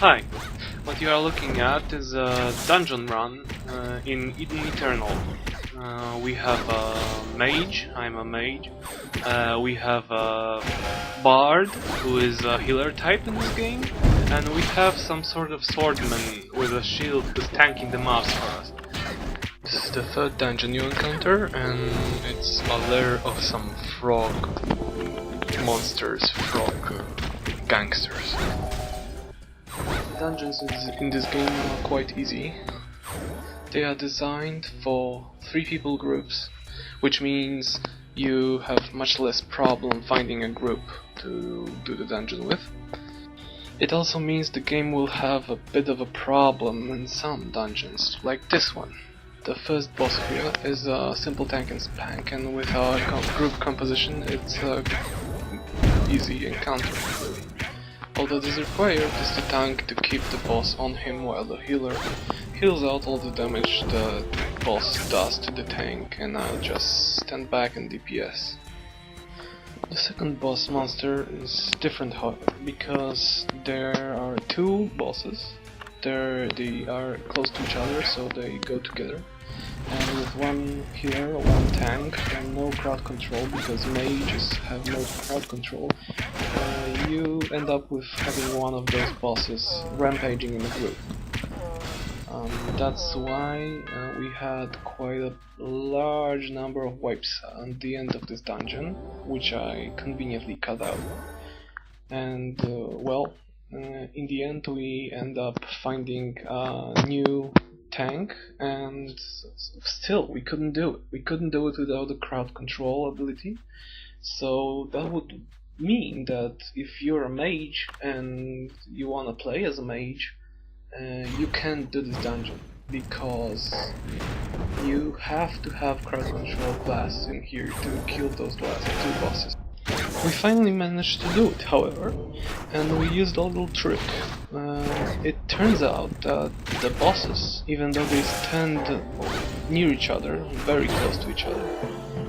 Hi, what you are looking at is a dungeon run in Eden Eternal. We have a mage, I'm a mage. We have a bard, who is a healer type in this game. And we have some sort of swordman with a shield who's tanking the mobs for us. This is the third dungeon you encounter, and it's a lair of some frog monsters, frog gangsters. Dungeons in this game are quite easy. They are designed for 3 people groups, which means you have much less problem finding a group to do the dungeon with. It also means the game will have a bit of a problem in some dungeons, like this one. The first boss here is a simple tank and spank, and with our group composition it's a easy encounter, really. All that is required is the tank to keep the boss on him while the healer heals out all the damage the boss does to the tank, and I'll just stand back and DPS. The second boss monster is different, however, because there are 2 bosses. They are close to each other, so they go together. And with 1 healer, 1 tank, and no crowd control, because mages have no crowd control, you end up with having one of those bosses rampaging in a group. That's why we had quite a large number of wipes at the end of this dungeon, which I conveniently cut out. And in the end we end up finding a new tank, and still we couldn't do it. We couldn't do it without the crowd control ability. So that would mean that if you're a mage and you wanna play as a mage, you can't do this dungeon, because you have to have crowd control class in here to kill those last 2 bosses. We finally managed to do it, however, and we used a little trick. It turns out that the bosses, even though they stand near each other, very close to each other,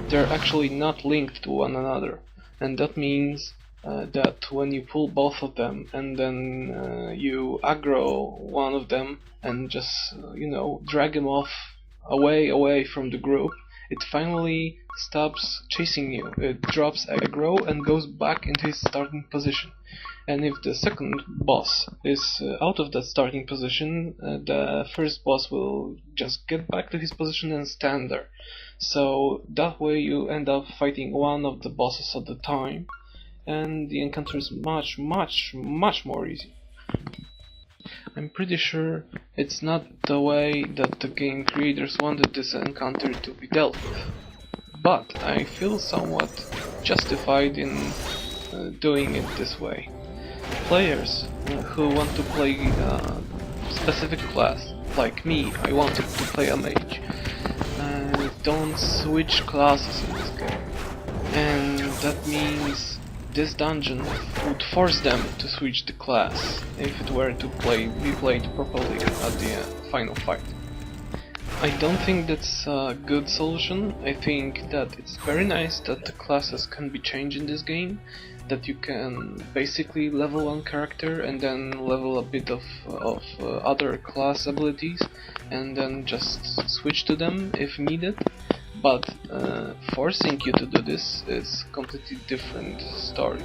they're actually not linked to one another, and that means that when you pull both of them and then you aggro one of them and just drag him off away from the group, it finally stops chasing you. It drops aggro and goes back into his starting position. And if the second boss is out of that starting position, the first boss will just get back to his position and stand there. So that way you end up fighting one of the bosses at a time, and the encounter is much more easy. I'm pretty sure it's not the way that the game creators wanted this encounter to be dealt with, but I feel somewhat justified in doing it this way. Players who want to play a specific class, like me, I wanted to play a mage, don't switch classes in this game, and that means this dungeon would force them to switch the class if it were to be played properly at the final fight. I don't think that's a good solution. I think that it's very nice that the classes can be changed in this game, that you can basically level one character and then level a bit of other class abilities and then just switch to them if needed. But forcing you to do this is a completely different story.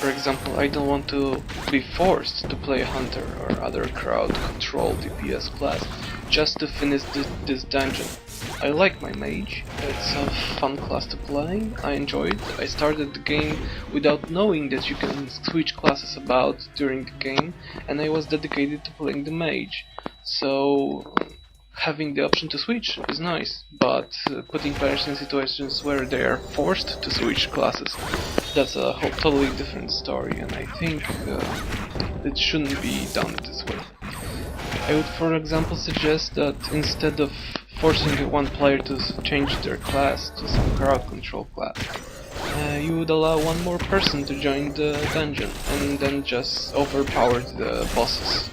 For example, I don't want to be forced to play a hunter or other crowd control DPS class just to finish this dungeon. I like my mage, it's a fun class to play, I enjoy it. I started the game without knowing that you can switch classes about during the game, and I was dedicated to playing the mage. So having the option to switch is nice, but putting players in situations where they are forced to switch classes, that's a totally different story, and I think it shouldn't be done this way. I would, for example, suggest that instead of forcing one player to change their class to some crowd control class, you would allow one more person to join the dungeon and then just overpower the bosses.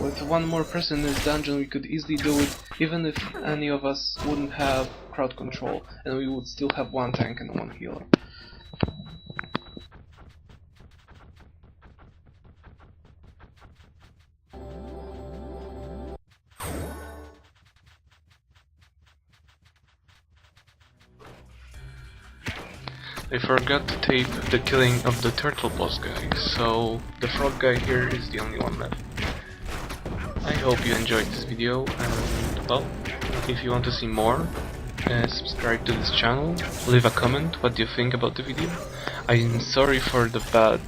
With one more person in this dungeon we could easily do it even if any of us wouldn't have crowd control, and we would still have 1 tank and 1 healer. I forgot to tape the killing of the turtle boss guy, so the frog guy here is the only one left. I hope you enjoyed this video, and well, if you want to see more, subscribe to this channel, leave a comment what you think about the video. I'm sorry for the bad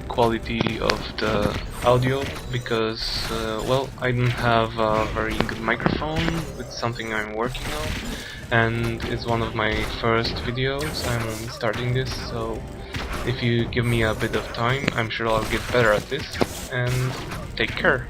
quality of the audio, because well, I don't have a very good microphone. It's something I'm working on, and it's one of my first videos. I'm starting this, so if you give me a bit of time, I'm sure I'll get better at this. And take care.